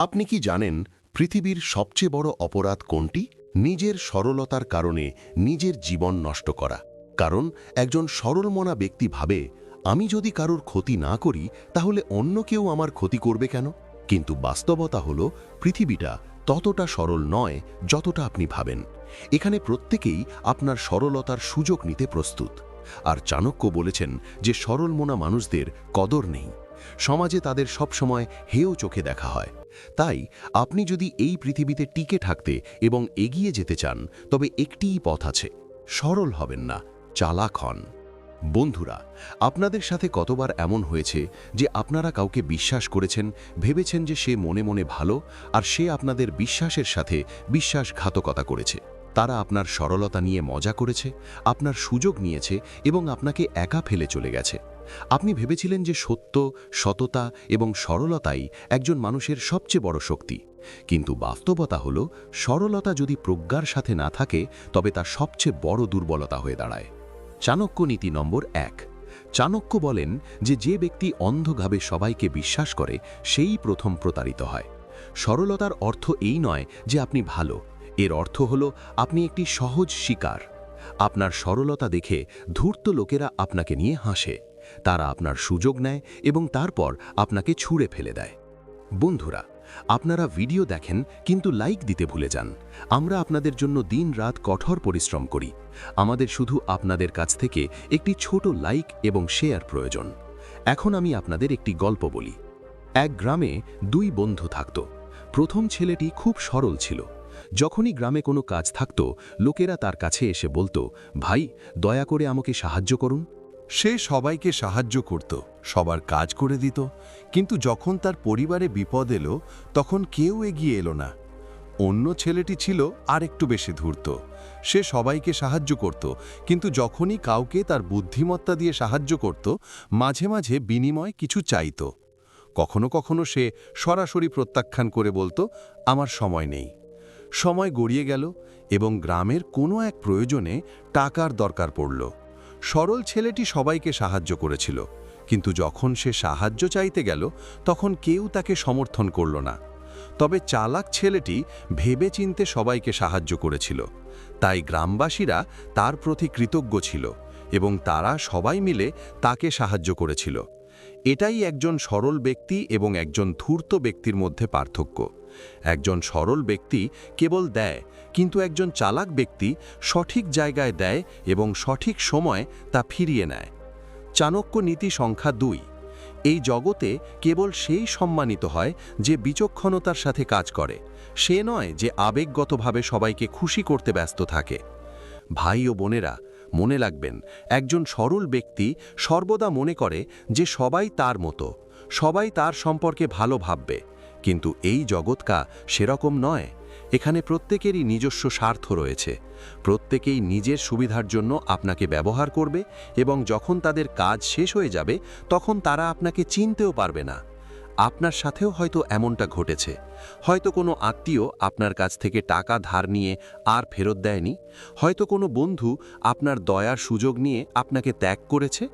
আপনি কি জানেন পৃথিবীর সবচেয়ে বড় অপরাধ কোনটি? নিজের সরলতার কারণে নিজের জীবন নষ্ট করা। কারণ একজন সরলমনা ব্যক্তি ভাবে, আমি যদি কারোর ক্ষতি না করি তাহলে অন্য কেউ আমার ক্ষতি করবে কেন? কিন্তু বাস্তবতা হলো পৃথিবীটা ততটা সরল নয় যতটা আপনি ভাবেন। এখানে প্রত্যেকেই আপনার সরলতার সুযোগ নিতে প্রস্তুত। আর চাণক্য বলেছেন যে সরলমনা মানুষদের কদর নেই। সমাজে তাদের সবসময় হেয় চোখে দেখা হয়। তাই আপনি যদি এই পৃথিবীতে টিকে থাকতে এবং এগিয়ে যেতে চান, তবে একটিই পথ আছে, সরল হবেন না, চালাক হন। বন্ধুরা, আপনাদের সাথে কতবার এমন হয়েছে যে আপনারা কাউকে বিশ্বাস করেছেন, ভেবেছেন যে সে মনে মনে ভালো, আর সে আপনাদের বিশ্বাসের সাথে বিশ্বাসঘাতকতা করেছে। তারা আপনার সরলতা নিয়ে মজা করেছে, আপনার সুযোগ নিয়েছে এবং আপনাকে একা ফেলে চলে গেছে। আপনি ভেবেছিলেন যে সত্য, সততা এবং সরলতাই একজন মানুষের সবচেয়ে বড় শক্তি। কিন্তু বাস্তবতা হলো, সরলতা যদি প্রজ্ঞার সাথে না থাকে তবে তা সবচেয়ে বড় দুর্বলতা হয়ে দাঁড়ায়। চাণক্য নীতি নম্বর 1। চাণক্য বলেন যে ব্যক্তি অন্ধভাবে সবাইকে বিশ্বাস করে সেই প্রথম প্রতারিত হয়। সরলতার অর্থ এই নয় যে আপনি ভালো, এর অর্থ হলো আপনি একটি সহজ শিকার। আপনার সরলতা দেখে ধূর্ত লোকেরা আপনাকে নিয়ে হাসে। তারা আপনার সুযোগ নেয় এবং তারপর আপনাকে ছুঁড়ে ফেলে দেয়। বন্ধুরা, আপনারা ভিডিও দেখেন কিন্তু লাইক দিতে ভুলে যান। আমরা আপনাদের জন্য দিন-রাত কঠোর পরিশ্রম করি। আমাদের শুধু আপনাদের কাছ থেকে একটি ছোট লাইক এবং শেয়ার প্রয়োজন। এখন আমি আপনাদের একটি গল্প বলি। এক গ্রামে দুই বন্ধু থাকত। প্রথম ছেলেটি খুব সরল ছিল। যখনই গ্রামে কোনো কাজ থাকত, লোকেরা তার কাছে এসে বলতো, ভাই, দয়া করে আমাকে সাহায্য করুন। সে সবাইকে সাহায্য করত, সবার কাজ করে দিত, কিন্তু যখন তার পরিবারে বিপদ এলো তখন কেউ এগিয়ে এলো না। অন্য ছেলেটি ছিল আর একটু বেশি ধূর্ত। সে সবাইকে সাহায্য করত, কিন্তু যখনই কাউকে তার বুদ্ধিমত্তা দিয়ে সাহায্য করত, মাঝে মাঝে বিনিময় কিছু চাইত। কখনো কখনো সে সরাসরি প্রত্যাখ্যান করে বলতো, আমার সময় নেই। সময় গড়িয়ে গেল এবং গ্রামের কোনো এক প্রয়োজনে টাকার দরকার পড়ল। সরল ছেলেটি সবাইকে সাহায্য করেছিল, কিন্তু যখন সে সাহায্য চাইতে গেল তখন কেউ তাকে সমর্থন করল না। তবে চালাক ছেলেটি ভেবেচিন্তে সবাইকে সাহায্য করেছিল। তাই গ্রামবাসীরা তার প্রতি কৃতজ্ঞ ছিল এবং তারা সবাই মিলে তাকে সাহায্য করেছিল। এটাই একজন সরল ব্যক্তি এবং একজন ধূর্ত ব্যক্তির মধ্যে পার্থক্য। একজন সরল ব্যক্তি কেবল দেয়, কিন্তু একজন চালাক ব্যক্তি সঠিক জায়গায় দেয় এবং সঠিক সময় তা ফিরিয়ে নেয়। চাণক্য নীতি সংখ্যা 2। এই জগতে কেবল সেই সম্মানিত হয় যে বিচক্ষণতার সাথে কাজ করে, সে নয় যে আবেগগতভাবে সবাইকে খুশি করতে ব্যস্ত থাকে। ভাই ও বোনেরা, মনে রাখবেন, একজন সরল ব্যক্তি সর্বদা মনে করে যে সবাই তার মতো, সবাই তার সম্পর্কে ভালো ভাববে। কিন্তু এই জগৎকা সেরকম নয়। এখানে প্রত্যেকেরই নিজস্ব স্বার্থ রয়েছে। প্রত্যেকেই নিজের সুবিধার জন্য আপনাকে ব্যবহার করবে এবং যখন তাদের কাজ শেষ হয়ে যাবে তখন তারা আপনাকে চিনতেও পারবে না। আপনার সাথেও হয়তো এমনটা ঘটেছে। হয়তো কোনো আত্মীয় আপনার কাছ থেকে টাকা ধার নিয়ে আর ফেরত দেয়নি। হয়তো কোনো বন্ধু আপনার দয়ার সুযোগ নিয়ে আপনাকে ত্যাগ করেছে।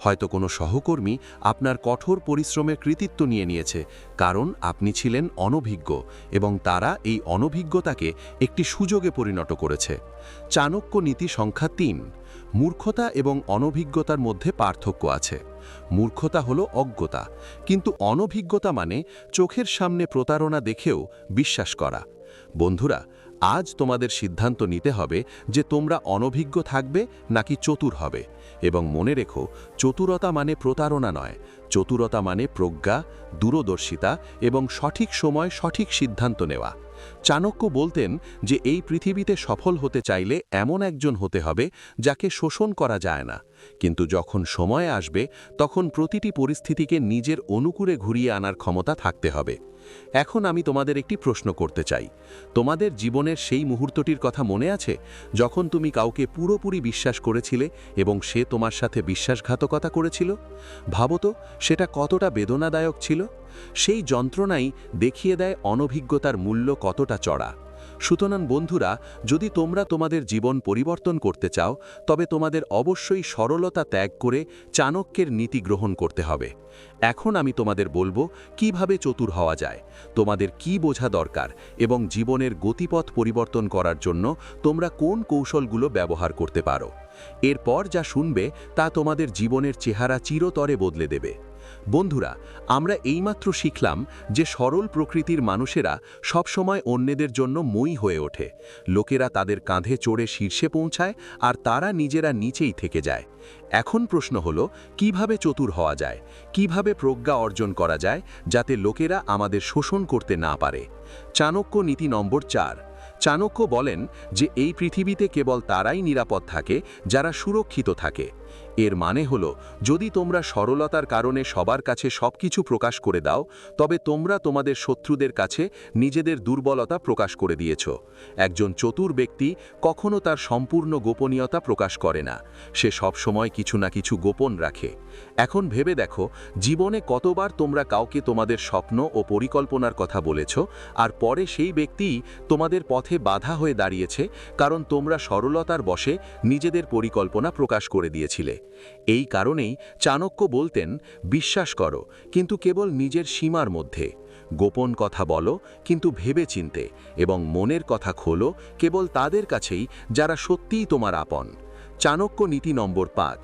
হয়তো কোনো সহকর্মী আপনার কঠোর পরিশ্রমের কৃতিত্ব নিয়ে নিয়েছে, কারণ আপনি ছিলেন অনভিজ্ঞ এবং তারা এই অনভিজ্ঞতাকে একটি সুযোগে পরিণত করেছে। চাণক্য নীতি সংখ্যা 3। মূর্খতা এবং অনভিজ্ঞতার মধ্যে পার্থক্য আছে। মূর্খতা হলো অজ্ঞতা, কিন্তু অনভিজ্ঞতা মানে চোখের সামনে প্রতারণা দেখেও বিশ্বাস করা। বন্ধুরা, আজ তোমাদের সিদ্ধান্ত নিতে হবে যে তোমরা অনভিজ্ঞ থাকবে নাকি চতুর হবে। এবং মনে রেখো, চতুরতা মানে প্রতারণা নয়, চতুরতা মানে প্রজ্ঞা, দূরদর্শিতা এবং সঠিক সময় সঠিক সিদ্ধান্ত নেওয়া। চাণক্য বলতেন যে এই পৃথিবীতে সফল হতে চাইলে এমন একজন হতে হবে যাকে শোষণ করা যায় না, কিন্তু যখন সময় আসবে তখন প্রতিটি পরিস্থিতিকে নিজের অনুকূলে ঘুরিয়ে আনার ক্ষমতা থাকতে হবে। এখন আমি তোমাদের একটি প্রশ্ন করতে চাই। তোমাদের জীবনের সেই মুহূর্তটির কথা মনে আছে যখন তুমি কাউকে পুরোপুরি বিশ্বাস করেছিলে এবং সে তোমার সাথে বিশ্বাসঘাতকতা করেছিল? ভাবো তো, সেটা কতটা বেদনাদায়ক ছিল। সেই যন্ত্রণাই দেখিয়ে দেয় অনভিজ্ঞতার মূল্য কতটা চড়া। সুতরাং বন্ধুরা, যদি তোমরা তোমাদের জীবন পরিবর্তন করতে চাও, তবে তোমাদের অবশ্যই সরলতা ত্যাগ করে চাণক্যের নীতি গ্রহণ করতে হবে। এখন আমি তোমাদের বলবো কিভাবে চতুর হওয়া যায়, তোমাদের কি বোঝা দরকার এবং জীবনের গতিপথ পরিবর্তন করার জন্য তোমরা কোন কৌশলগুলো ব্যবহার করতে পারো। এরপর যা শুনবে তা তোমাদের জীবনের চেহারা চিরতরে বদলে দেবে। বন্ধুরা, আমরা এইমাত্র শিখলাম যে সরল প্রকৃতির মানুষেরা সবসময় অন্যদের জন্য মই হয়ে ওঠে। লোকেরা তাদের কাঁধে চড়ে শীর্ষে পৌঁছায় আর তারা নিজেরা নিচেই থেকে যায়। এখন প্রশ্ন হলো, কিভাবে চতুর হওয়া যায়, কিভাবে প্রজ্ঞা অর্জন করা যায় যাতে লোকেরা আমাদের শোষণ করতে না পারে। চাণক্য নীতি নম্বর 4। চাণক্য বলেন যে এই পৃথিবীতে কেবল তারাই নিরাপদ থাকে যারা সুরক্ষিত থাকে। এর মানে হলো, যদি তোমরা সরলতার কারণে সবার কাছে সবকিছু প্রকাশ করে দাও, তবে তোমরা তোমাদের শত্রুদের কাছে নিজেদের দুর্বলতা প্রকাশ করে দিয়েছ। একজন চতুর ব্যক্তি কখনো তার সম্পূর্ণ গোপনীয়তা প্রকাশ করে না, সে সবসময় কিছু না কিছু গোপন রাখে। এখন ভেবে দেখো, জীবনে কতবার তোমরা কাউকে তোমাদের স্বপ্ন ও পরিকল্পনার কথা বলেছ, আর পরে সেই ব্যক্তিই তোমাদের পথে বাধা হয়ে দাঁড়িয়েছে, কারণ তোমরা সরলতার বশে নিজেদের পরিকল্পনা প্রকাশ করে দিয়েছিলে। এই কারণেই চাণক্য বলতেন, বিশ্বাস করো কিন্তু কেবল নিজের সীমার মধ্যে, গোপন কথা বলো কিন্তু ভেবে চিনতে, এবং মনের কথা খোলো কেবল তাদের কাছেই যারা সত্যিই তোমার আপন। চাণক্য নীতি নম্বর 5।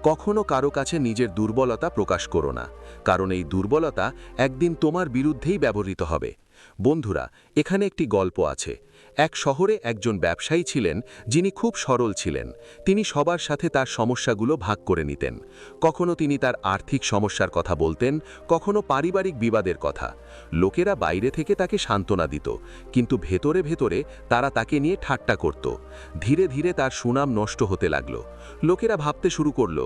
কখনো কারো কাছে নিজের দুর্বলতা প্রকাশ করো না, কারণ এই দুর্বলতা একদিন তোমার বিরুদ্ধেই ব্যবহৃত হবে। বন্ধুরা, এখানে একটি গল্প আছে। এক শহরে একজন ব্যবসায়ী ছিলেন যিনি খুব সরল ছিলেন। তিনি সবার সাথে তার সমস্যাগুলো ভাগ করে নিতেন। কখনো তিনি তার আর্থিক সমস্যার কথা বলতেন, কখনো পারিবারিক বিবাদের কথা। লোকেরা বাইরে থেকে তাকে সান্ত্বনা দিত, কিন্তু ভেতরে ভেতরে তারা তাকে নিয়ে ঠাট্টা করত। ধীরে ধীরে তার সুনাম নষ্ট হতে লাগল। লোকেরা ভাবতে শুরু করল,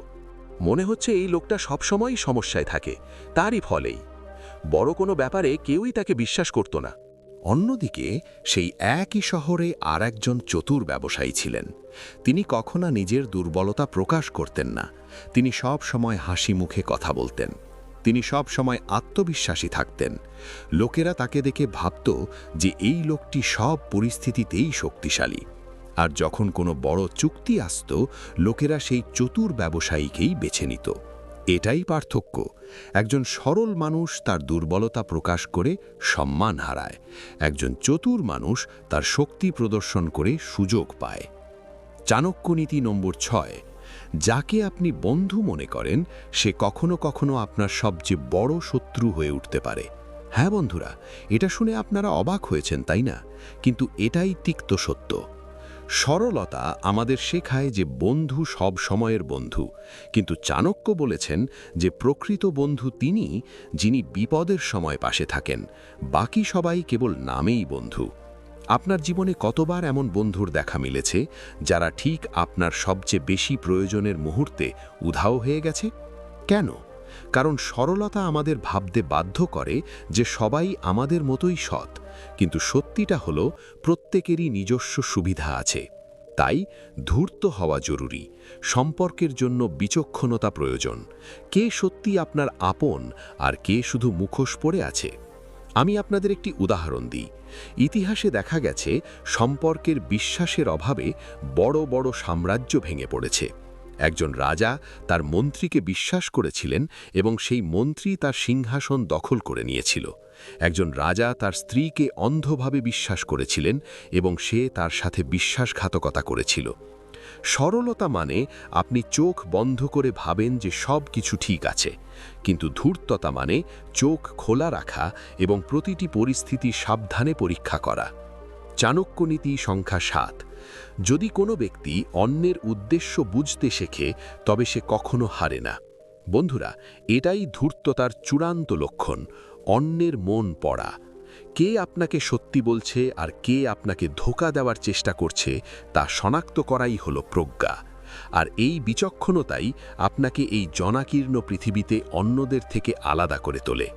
মনে হচ্ছে এই লোকটা সবসময়ই সমস্যায় থাকে, তারই ফলেই। বড় কোনো ব্যাপারে কেউই তাকে বিশ্বাস করত না। অন্যদিকে সেই একই শহরে আর একজন চতুর ব্যবসায়ী ছিলেন। তিনি কখনো নিজের দুর্বলতা প্রকাশ করতেন না। তিনি সব সময় হাসি মুখে কথা বলতেন। তিনি সব সময় আত্মবিশ্বাসী থাকতেন। লোকেরা তাকে দেখে ভাবত যে এই লোকটি সব পরিস্থিতিতেই শক্তিশালী। আর যখন কোনো বড় চুক্তি আসত, লোকেরা সেই চতুর ব্যবসায়ীকেই বেছে নিত। এটাই পার্থক্য। একজন সরল মানুষ তার দুর্বলতা প্রকাশ করে সম্মান হারায়, একজন চতুর মানুষ তার শক্তি প্রদর্শন করে সুযোগ পায়। চাণক্য নীতি নম্বর 6। যাকে আপনি বন্ধু মনে করেন, সে কখনো কখনো আপনার সবচেয়ে বড় শত্রু হয়ে উঠতে পারে। হ্যাঁ বন্ধুরা, এটা শুনে আপনারা অবাক হয়েছেন, তাই না? কিন্তু এটাই তিক্ত সত্য। সরলতা আমাদের শেখায় যে বন্ধু সব সময়ের বন্ধু, কিন্তু চাণক্য বলেছেন যে প্রকৃত বন্ধু তিনি, যিনি বিপদের সময় পাশে থাকেন। বাকি সবাই কেবল নামেই বন্ধু। আপনার জীবনে কতবার এমন বন্ধুর দেখা মিলেছে যারা ঠিক আপনার সবচেয়ে বেশি প্রয়োজনের মুহূর্তে উধাও হয়ে গেছে? কেন? কারণ সরলতা আমাদের ভাবতে বাধ্য করে যে সবাই আমাদের মতোই সৎ, কিন্তু সত্যিটা হলো প্রত্যেকেরই নিজস্ব সুবিধা আছে। তাই ধূর্ত হওয়া জরুরি। সম্পর্কের জন্য বিচক্ষণতা প্রয়োজন। কে সত্যি আপনার আপন আর কে শুধু মুখোশ পরে আছে? আমি আপনাদের একটি উদাহরণ দিই। ইতিহাসে দেখা গেছে সম্পর্কের বিশ্বাসের অভাবে বড় বড় সাম্রাজ্য ভেঙে পড়েছে। একজন রাজা তার মন্ত্রীকে বিশ্বাস করেছিলেন এবং সেই মন্ত্রী তার সিংহাসন দখল করে নিয়েছিল। একজন রাজা তার স্ত্রীকে অন্ধভাবে বিশ্বাস করেছিলেন এবং সে তার সাথে বিশ্বাসঘাতকতা করেছিল। সরলতা মানে আপনি চোখ বন্ধ করে ভাবেন যে সব কিছু ঠিক আছে, কিন্তু ধূর্ততা মানে চোখ খোলা রাখা এবং প্রতিটি পরিস্থিতি সাবধানে পরীক্ষা করা। চাণক্য নীতি সংখ্যা 7। যদি কোনো ব্যক্তি অন্যের উদ্দেশ্য বুঝতে শেখে, তবে সে কখনো হারে না। বন্ধুরা, এটাই ধূর্ততার চূড়ান্ত লক্ষণ, অন্যের মন পড়া। কে আপনাকে সত্যি বলছে আর কে আপনাকে ধোঁকা দেওয়ার চেষ্টা করছে তা শনাক্ত করাই হলো প্রজ্ঞা। আর এই বিচক্ষণতাই আপনাকে এই জনাকীর্ণ পৃথিবীতে অন্যদের থেকে আলাদা করে তোলে।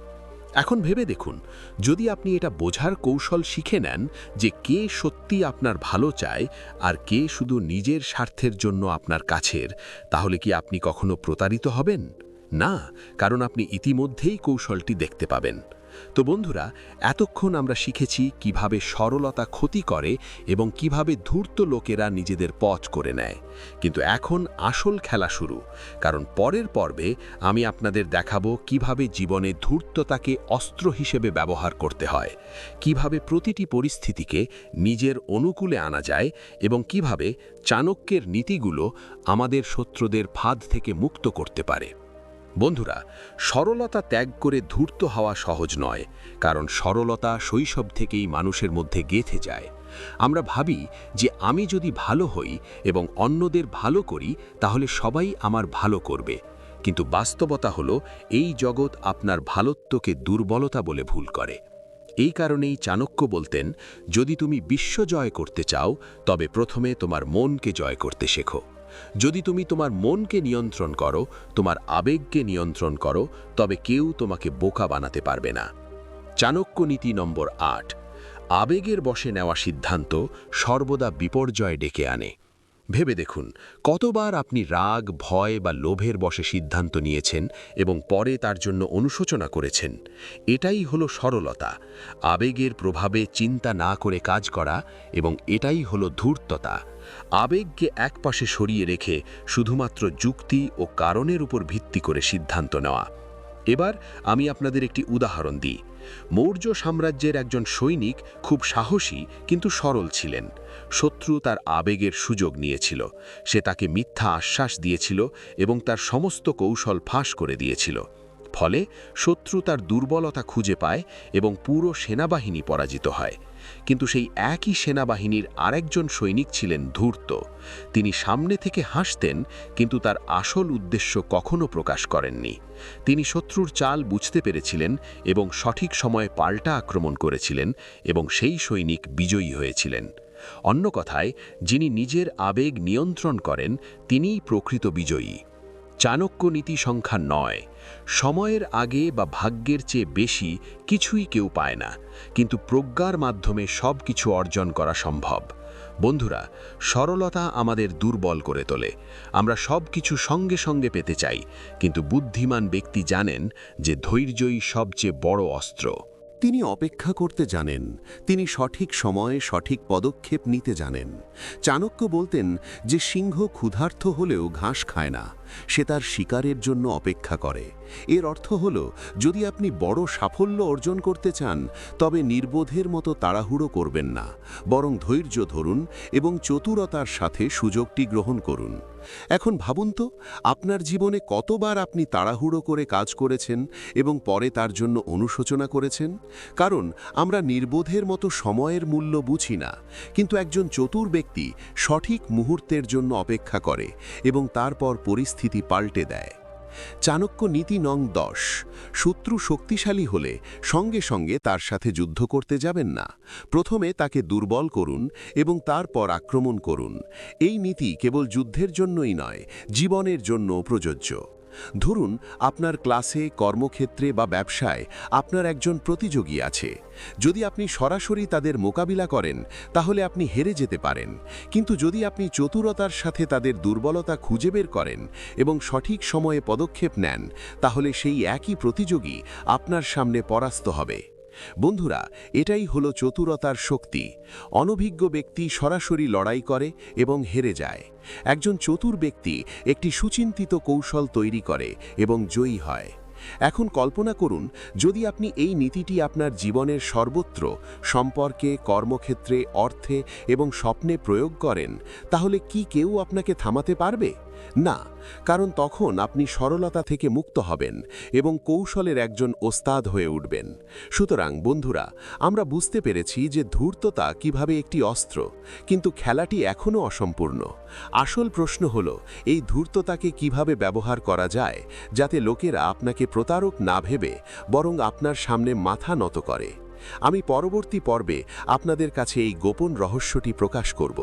এখন ভেবে দেখুন, যদি আপনি এটা বোঝার কৌশল শিখে নেন যে কে সত্যি আপনার ভালো চায় আর কে শুধু নিজের স্বার্থের জন্য আপনার কাছের, তাহলে কি আপনি কখনো প্রতারিত হবেন না? কারণ আপনি ইতিমধ্যেই কৌশলটি দেখতে পাবেন। তো বন্ধুরা, এতক্ষণ আমরা শিখেছি কিভাবে সরলতা ক্ষতি করে এবং কিভাবে ধূর্ত লোকেরা নিজেদের পথ করে নেয়। কিন্তু এখন আসল খেলা শুরু, কারণ পরের পর্বে আমি আপনাদের দেখাবো কিভাবে জীবনে ধূর্ততাকে অস্ত্র হিসেবে ব্যবহার করতে হয়, কিভাবে প্রতিটি পরিস্থিতিকে নিজের অনুকূলে আনা যায় এবং কিভাবে চাণক্যের নীতিগুলো আমাদের শত্রুদের ফাঁদ থেকে মুক্ত করতে পারে। বন্ধুরা, সরলতা ত্যাগ করে ধূর্ত হওয়া সহজ নয়, কারণ সরলতা শৈশব থেকেই মানুষের মধ্যে গেঁথে যায়। আমরা ভাবি যে আমি যদি ভালো হই এবং অন্যদের ভালো করি তাহলে সবাই আমার ভালো করবে, কিন্তু বাস্তবতা হলো এই জগৎ আপনার ভালোত্বকে দুর্বলতা বলে ভুল করে। এই কারণেই চাণক্য বলতেন, যদি তুমি বিশ্ব জয় করতে চাও তবে প্রথমে তোমার মনকে জয় করতে শেখো। যদি তুমি তোমার মনকে নিয়ন্ত্রণ করো, তোমার আবেগকে নিয়ন্ত্রণ করো, তবে কেউ তোমাকে বোকা বানাতে পারবে না। চাণক্য নীতি নম্বর ৮, আবেগের বশে নেওয়া সিদ্ধান্ত সর্বদা বিপর্যয় ডেকে আনে। ভেবে দেখুন, কতবার আপনি রাগ, ভয় বা লোভের বশে সিদ্ধান্ত নিয়েছেন এবং পরে তার জন্য অনুশোচনা করেছেন। এটাই হলো সরলতা, আবেগের প্রভাবে চিন্তা না করে কাজ করা, এবং এটাই হলো ধূর্ততা, আবেগকে একপাশে সরিয়ে রেখে শুধুমাত্র যুক্তি ও কারণের উপর ভিত্তি করে সিদ্ধান্ত নেওয়া। এবার আমি আপনাদের একটি উদাহরণ দিই। মৌর্য সাম্রাজ্যের একজন সৈনিক খুব সাহসী কিন্তু সরল ছিলেন। শত্রু তার আবেগের সুযোগ নিয়েছিল, সে তাকে মিথ্যা আশ্বাস দিয়েছিল এবং তার সমস্ত কৌশল ফাঁস করে দিয়েছিল। ফলে শত্রু তার দুর্বলতা খুঁজে পায় এবং পুরো সেনাবাহিনী পরাজিত হয়। কিন্তু সেই একই সেনাবাহিনীর আরেকজন সৈনিক ছিলেন ধূর্ত। তিনি সামনে থেকে হাসতেন, কিন্তু তার আসল উদ্দেশ্য কখনো প্রকাশ করেননি। তিনি শত্রুর চাল বুঝতে পেরেছিলেন এবং সঠিক সময়ে পাল্টা আক্রমণ করেছিলেন, এবং সেই সৈনিক বিজয়ী হয়েছিলেন। অন্য কথায়, যিনি নিজের আবেগ নিয়ন্ত্রণ করেন তিনিই প্রকৃত বিজয়ী। চাণক্য নীতি সংখ্যা ৯, সময়ের আগে বা ভাগ্যের চেয়ে বেশি কিছুই কেউ পায় না, কিন্তু প্রজ্ঞার মাধ্যমে সব কিছু অর্জন করা সম্ভব। বন্ধুরা, সরলতা আমাদের দুর্বল করে তোলে। আমরা সব কিছু সঙ্গে সঙ্গে পেতে চাই, কিন্তু বুদ্ধিমান ব্যক্তি জানেন যে ধৈর্যই সবচেয়ে বড় অস্ত্র। তিনি অপেক্ষা করতে জানেন, তিনি সঠিক সময়ে সঠিক পদক্ষেপ নিতে জানেন। চাণক্য বলতেন যে সিংহ ক্ষুধার্ত হলেও ঘাস খায় না, সে তার শিকারের জন্য অপেক্ষা করে। এর অর্থ হল, যদি আপনি বড় সাফল্য অর্জন করতে চান তবে নির্বোধের মতো তাড়াহুড়ো করবেন না, বরং ধৈর্য ধরুন এবং চতুরতার সাথে সুযোগটি গ্রহণ করুন। এখন ভাবুন তো, আপনার জীবনে কতবার আপনি তাড়াহুড়ো করে কাজ করেছেন এবং পরে তার জন্য অনুশোচনা করেছেন? কারণ আমরা নির্বোধের মতো সময়ের মূল্য বুঝি না, কিন্তু একজন চতুর ব্যক্তি সঠিক মুহূর্তের জন্য অপেক্ষা করে এবং তারপর পরিস্থিতি পাল্টে দেয়। চাণক্য নীতি নং ১০, শত্রু শক্তিশালী হলে সঙ্গে সঙ্গে তার সাথে যুদ্ধ করতে যাবেন না। প্রথমে তাকে দুর্বল করুন এবং তারপর আক্রমণ করুন। এই নীতি কেবল যুদ্ধের জন্যই নয়, জীবনের জন্যও প্রযোজ্য। ধরুন, আপনার ক্লাসে, কর্মক্ষেত্রে বা ব্যবসায় আপনার একজন প্রতিযোগী আছে। যদি আপনি সরাসরি তাদের মোকাবিলা করেন তাহলে আপনি হেরে যেতে পারেন, কিন্তু যদি আপনি চতুরতার সাথে তাদের দুর্বলতা খুঁজে বের করেন এবং সঠিক সময়ে পদক্ষেপ নেন, তাহলে সেই একই প্রতিযোগী আপনার সামনে পরাস্ত হবে। বন্ধুরা, এটাই হলো চতুরতার শক্তি। অনভিজ্ঞ ব্যক্তি সরাসরি লড়াই করে এবং হেরে যায়। একজন চতুর ব্যক্তি একটি সুচিন্তিত কৌশল তৈরি করে এবং জয়ী হয়। এখন কল্পনা করুন, যদি আপনি এই নীতিটি আপনার জীবনের সর্বত্র, সম্পর্কে, কর্মক্ষেত্রে, অর্থে এবং স্বপ্নে প্রয়োগ করেন, তাহলে কি কেউ আপনাকে থামাতে পারবে? না, কারণ তখন আপনি সরলতা থেকে মুক্ত হবেন এবং কৌশলের একজন ওস্তাদ হয়ে উঠবেন। সুতরাং বন্ধুরা, আমরা বুঝতে পেরেছি যে ধূর্ততা কিভাবে একটি অস্ত্র, কিন্তু খেলাটি এখনও অসম্পূর্ণ। আসল প্রশ্ন হল, এই ধূর্ততাকে কিভাবে ব্যবহার করা যায় যাতে লোকেরা আপনাকে প্রতারক না ভেবে বরং আপনার সামনে মাথা নত করে। আমি পরবর্তী পর্বে আপনাদের কাছে এই গোপন রহস্যটি প্রকাশ করব।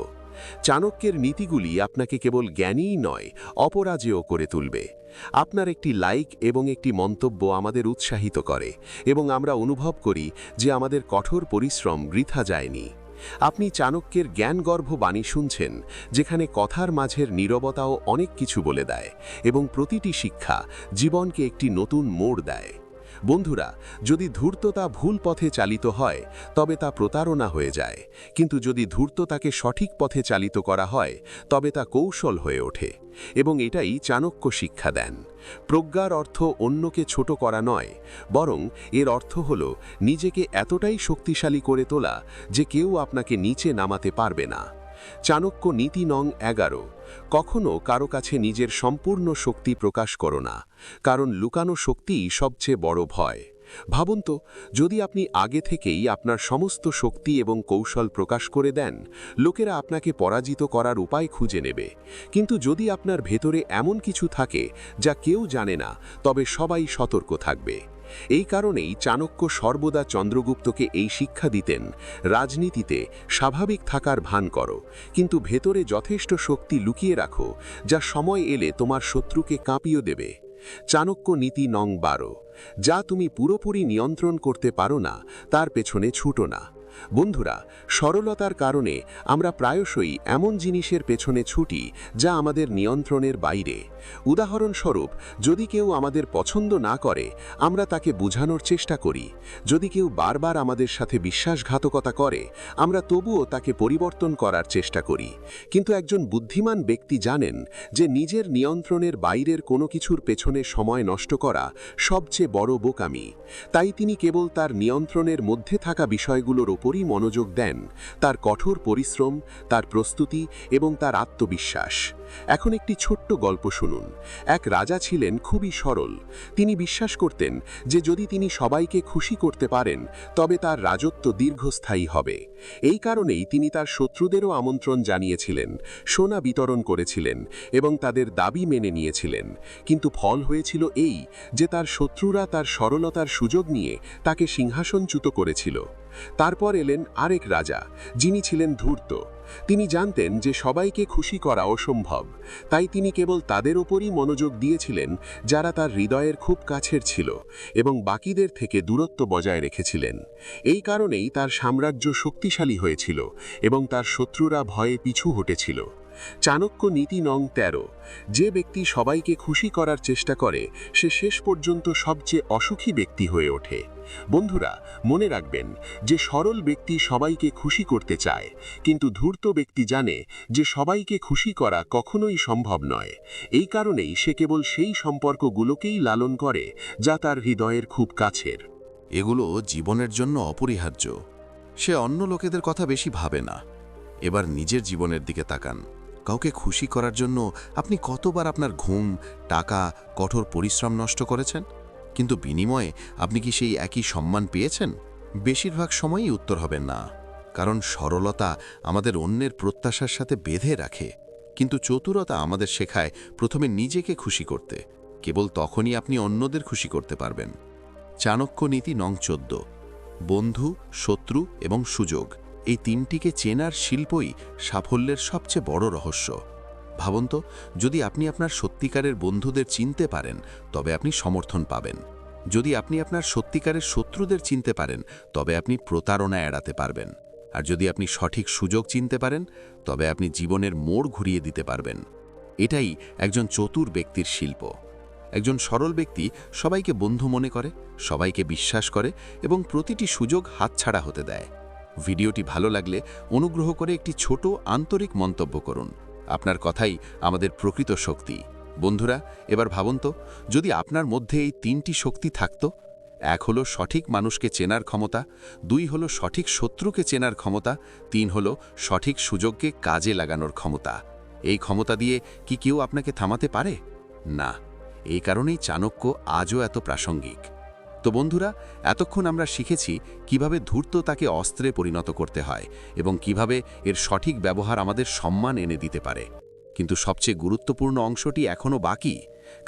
চাণক্যের নীতিগুলি আপনাকে কেবল জ্ঞানীই নয়, অপরাজেয় করে তুলবে। আপনার একটি লাইক এবং একটি মন্তব্য আমাদের উৎসাহিত করে এবং আমরা অনুভব করি যে আমাদের কঠোর পরিশ্রম বৃথা যায়নি। আপনি চাণক্যের জ্ঞানগর্ভ বাণী শুনছেন, যেখানে কথার মাঝের নীরবতাও অনেক কিছু বলে দেয় এবং প্রতিটি শিক্ষা জীবনকে একটি নতুন মোড় দেয়। বন্ধুরা, যদি ধূর্ততা ভুল পথে চালিত হয় তবে তা প্রতারণা হয়ে যায়, কিন্তু যদি ধূর্ততাকে সঠিক পথে চালিত করা হয় তবে তা কৌশল হয়ে ওঠে। এবং এটাই চাণক্য শিক্ষা দেন। প্রজ্ঞার অর্থ অন্যকে ছোট করা নয়, বরং এর অর্থ হল নিজেকে এতটাই শক্তিশালী করে তোলা যে কেউ আপনাকে নিচে নামাতে পারবে না। চাণক্য নীতি নং 11, কখনো কারো কাছে নিজের সম্পূর্ণ শক্তি প্রকাশ করো না, কারণ লুকানো শক্তিই সবচেয়ে বড় ভয়। ভাবুন তো, যদি আপনি আগে থেকেই আপনার সমস্ত শক্তি এবং কৌশল প্রকাশ করে দেন, লোকেরা আপনাকে পরাজিত করার উপায় খুঁজে নেবে। কিন্তু যদি আপনার ভেতরে এমন কিছু থাকে যা কেউ জানে না, তবে সবাই সতর্ক থাকবে। এই কারণেই চাণক্য সর্বদা চন্দ্রগুপ্তকে এই শিক্ষা দিতেন, রাজনীতিতে স্বাভাবিক থাকার ভান করো, কিন্তু ভেতরে যথেষ্ট শক্তি লুকিয়ে রাখো যা সময় এলে তোমার শত্রুকে কাঁপিয়ে দেবে। চাণক্য নীতি নং 12, যা তুমি পুরোপুরি নিয়ন্ত্রণ করতে পারো না তার পেছনে ছুটো না। বন্ধুরা, সরলতার কারণে আমরা প্রায়শই এমন জিনিসের পেছনে ছুটি যা আমাদের নিয়ন্ত্রণের বাইরে। উদাহরণস্বরূপ, যদি কেউ আমাদের পছন্দ না করে, আমরা তাকে বোঝানোর চেষ্টা করি। যদি কেউ বারবার আমাদের সাথে বিশ্বাসঘাতকতা করে, আমরা তবুও তাকে পরিবর্তন করার চেষ্টা করি। কিন্তু একজন বুদ্ধিমান ব্যক্তি জানেন যে নিজের নিয়ন্ত্রণের বাইরের কোনো কিছুর পেছনে সময় নষ্ট করা সবচেয়ে বড় বোকামি। তাই তিনি কেবল তার নিয়ন্ত্রণের মধ্যে থাকা বিষয়গুলোর ওপরই মনোযোগ দেন, তার কঠোর পরিশ্রম, তার প্রস্তুতি এবং তার আত্মবিশ্বাস। এখন একটি ছোট্ট গল্প শুনুন। এক রাজা ছিলেন খুবই সরল। তিনি বিশ্বাস করতেন যে যদি তিনি সবাইকে খুশি করতে পারেন তবে তার রাজত্ব দীর্ঘস্থায়ী হবে। এই কারণেই তিনি তার শত্রুদেরও আমন্ত্রণ জানিয়েছিলেন, সোনা বিতরণ করেছিলেন এবং তাদের দাবি মেনে নিয়েছিলেন। কিন্তু ফল হয়েছিল এই যে তার শত্রুরা তার সরলতার সুযোগ নিয়ে তাকে সিংহাসনচ্যুত করেছিল। তারপর এলেন আরেক রাজা, যিনি ছিলেন ধূর্ত। তিনি জানতেন যে সবাইকে খুশি করা অসম্ভব, তাই তিনি কেবল তাদের ওপরই মনোযোগ দিয়েছিলেন যারা তার হৃদয়ের খুব কাছের ছিল এবং বাকিদের থেকে দূরত্ব বজায় রেখেছিলেন। এই কারণেই তার সাম্রাজ্য শক্তিশালী হয়েছিল এবং তার শত্রুরা ভয়ে পিছু হটেছিল। চাণক্য নীতি নং 13, যে ব্যক্তি সবাইকে খুশি করার চেষ্টা করে সে শেষ পর্যন্ত সবচেয়ে অসুখী ব্যক্তি হয়ে ওঠে। বন্ধুরা, মনে রাখবেন যে সরল ব্যক্তি সবাইকে খুশি করতে চায়, কিন্তু ধূর্ত ব্যক্তি জানে যে সবাইকে খুশি করা কখনোই সম্ভব নয়। এই কারণেই সে কেবল সেই সম্পর্কগুলোকেই লালন করে যা তার হৃদয়ের খুব কাছের। এগুলো জীবনের জন্য অপরিহার্য। সে অন্য লোকেদের কথা বেশি ভাবে না। এবার নিজের জীবনের দিকে তাকান। কাউকে খুশি করার জন্য আপনি কতবার আপনার ঘুম, টাকা, কঠোর পরিশ্রম নষ্ট করেছেন? কিন্তু বিনিময়ে আপনি কি সেই একই সম্মান পেয়েছেন? বেশিরভাগ সময়ই উত্তর হবে না, কারণ সরলতা আমাদের অন্যের প্রত্যাশার সাথে বেঁধে রাখে। কিন্তু চতুরতা আমাদের শেখায় প্রথমে নিজেকে খুশি করতে। কেবল তখনই আপনি অন্যদের খুশি করতে পারবেন। চাণক্য নীতি নং 14, বন্ধু, শত্রু এবং সুযোগ, এই তিনটিকে চেনার শিল্পই সাফল্যের সবচেয়ে বড় রহস্য। ভাবুন তো, যদি আপনি আপনার সত্যিকারের বন্ধুদের চিনতে পারেন তবে আপনি সমর্থন পাবেন। যদি আপনি আপনার সত্যিকারের শত্রুদের চিনতে পারেন তবে আপনি প্রতারণা এড়াতে পারবেন। আর যদি আপনি সঠিক সুযোগ চিনতে পারেন তবে আপনি জীবনের মোড় ঘুরিয়ে দিতে পারবেন। এটাই একজন চতুর ব্যক্তির শিল্প। একজন সরল ব্যক্তি সবাইকে বন্ধু মনে করে, সবাইকে বিশ্বাস করে এবং প্রতিটি সুযোগ হাতছাড়া হতে দেয়। ভিডিওটি ভালো লাগলে অনুগ্রহ করে একটি ছোট আন্তরিক মন্তব্য করুন। আপনার কথাই আমাদের প্রকৃত শক্তি। বন্ধুরা, এবার ভাবুন তো, যদি আপনার মধ্যে এই তিনটি শক্তি থাকত। 1 হলো সঠিক মানুষকে চেনার ক্ষমতা, 2 হলো সঠিক শত্রুকে চেনার ক্ষমতা, 3 হলো সঠিক সুযোগকে কাজে লাগানোর ক্ষমতা। এই ক্ষমতা দিয়ে কি কেউ আপনাকে থামাতে পারে? না। এই কারণেই চাণক্য আজও এত প্রাসঙ্গিক। তো বন্ধুরা, এতক্ষণ আমরা শিখেছি কিভাবে ধূর্ততাকে অস্ত্রে পরিণত করতে হয় এবং কিভাবে এর সঠিক ব্যবহার আমাদের সম্মান এনে দিতে পারে। কিন্তু সবচেয়ে গুরুত্বপূর্ণ অংশটি এখনও বাকি,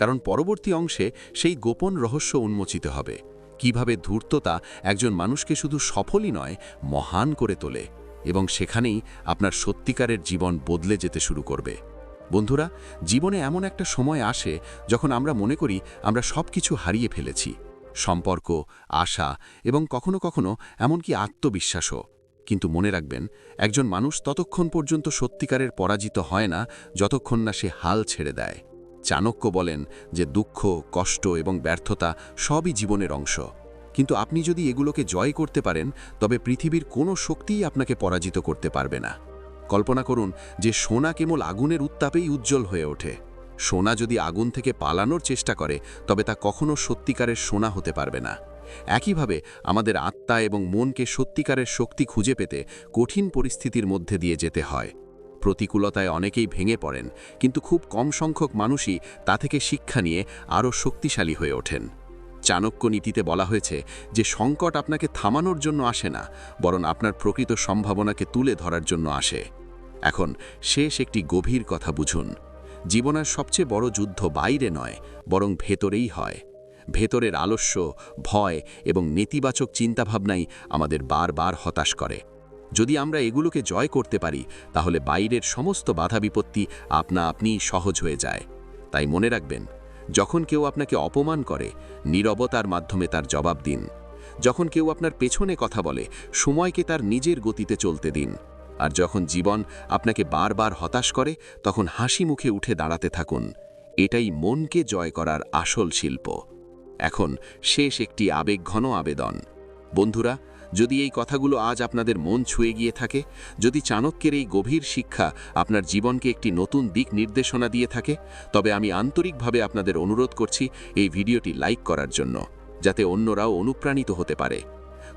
কারণ পরবর্তী অংশে সেই গোপন রহস্য উন্মোচিত হবে। কিভাবে ধূর্ততা একজন মানুষকে শুধু সফলই নয়, মহান করে তোলে, এবং সেখানেই আপনার সত্যিকারের জীবন বদলে যেতে শুরু করবে। বন্ধুরা, জীবনে এমন একটা সময় আসে যখন আমরা মনে করি আমরা সব কিছু হারিয়ে ফেলেছি, সম্পর্ক, আশা এবং কখনো কখনো এমনকি আত্মবিশ্বাসও। কিন্তু মনে রাখবেন, একজন মানুষ ততক্ষণ পর্যন্ত সত্যিকারের পরাজিত হয় না যতক্ষণ না সে হাল ছেড়ে দেয়। চাণক্য বলেন যে দুঃখ, কষ্ট এবং ব্যর্থতা সবই জীবনের অংশ, কিন্তু আপনি যদি এগুলোকে জয় করতে পারেন তবে পৃথিবীর কোনো শক্তিই আপনাকে পরাজিত করতে পারবে না। কল্পনা করুন যে সোনা কেবল আগুনের উত্তাপেই উজ্জ্বল হয়ে ওঠে। সোনা যদি আগুন থেকে পালানোর চেষ্টা করে তবে তা কখনো সত্যিকারের সোনা হতে পারবে না। একইভাবে আমাদের আত্মা এবং মনকে সত্যিকারের শক্তি খুঁজে পেতে কঠিন পরিস্থিতির মধ্যে দিয়ে যেতে হয়। প্রতিকূলতায় অনেকেই ভেঙে পড়েন, কিন্তু খুব কম সংখ্যক মানুষই তা থেকে শিক্ষা নিয়ে আরও শক্তিশালী হয়ে ওঠেন। চাণক্য নীতিতে বলা হয়েছে যে সংকট আপনাকে থামানোর জন্য আসে না, বরং আপনার প্রকৃত সম্ভাবনাকে তুলে ধরার জন্য আসে। এখন শেষ একটি গভীর কথা বুঝুন। জীবনের সবচেয়ে বড় যুদ্ধ বাইরে নয়, বরং ভেতরেই হয়। ভেতরের আলস্য, ভয় এবং নেতিবাচক চিন্তাভাবনাই আমাদের বারবার হতাশ করে। যদি আমরা এগুলোকে জয় করতে পারি তাহলে বাইরের সমস্ত বাধা বিপত্তি আপনা আপনিই সহজ হয়ে যায়। তাই মনে রাখবেন, যখন কেউ আপনাকে অপমান করে, নীরবতার মাধ্যমে তার জবাব দিন। যখন কেউ আপনার পেছনে কথা বলে, সময়কে তার নিজের গতিতে চলতে দিন। আর যখন জীবন আপনাকে বারবার হতাশ করে, তখন হাসি মুখে উঠে দাঁড়াতে থাকুন। এটাই মনকে জয় করার আসল শিল্প। এখন শেষ একটি আবেগঘন আবেদন। বন্ধুরা, যদি এই কথাগুলো আজ আপনাদের মন ছুঁয়ে গিয়ে থাকে, যদি চাণক্যের এই গভীর শিক্ষা আপনার জীবনকে একটি নতুন দিক নির্দেশনা দিয়ে থাকে, তবে আমি আন্তরিকভাবে আপনাদের অনুরোধ করছি এই ভিডিওটি লাইক করার জন্য, যাতে অন্যরাও অনুপ্রাণিত হতে পারে।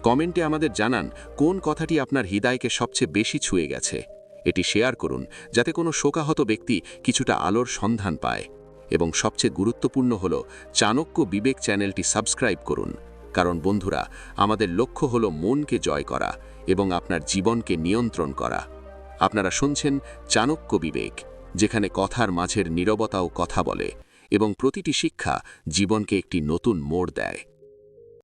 কমেন্টে আমাদের জানান কোন কথাটি আপনার হৃদয়কে সবচেয়ে বেশি ছুঁয়ে গেছে। এটি শেয়ার করুন যাতে কোনো শোকাহত ব্যক্তি কিছুটা আলোর সন্ধান পায়। এবং সবচেয়ে গুরুত্বপূর্ণ হল, চাণক্য বিবেক চ্যানেলটি সাবস্ক্রাইব করুন, কারণ বন্ধুরা, আমাদের লক্ষ্য হল মনকে জয় করা এবং আপনার জীবনকে নিয়ন্ত্রণ করা। আপনারা শুনছেন চাণক্য বিবেক, যেখানে কথার মাঝের নীরবতাও কথা বলে এবং প্রতিটি শিক্ষা জীবনকে একটি নতুন মোড় দেয়।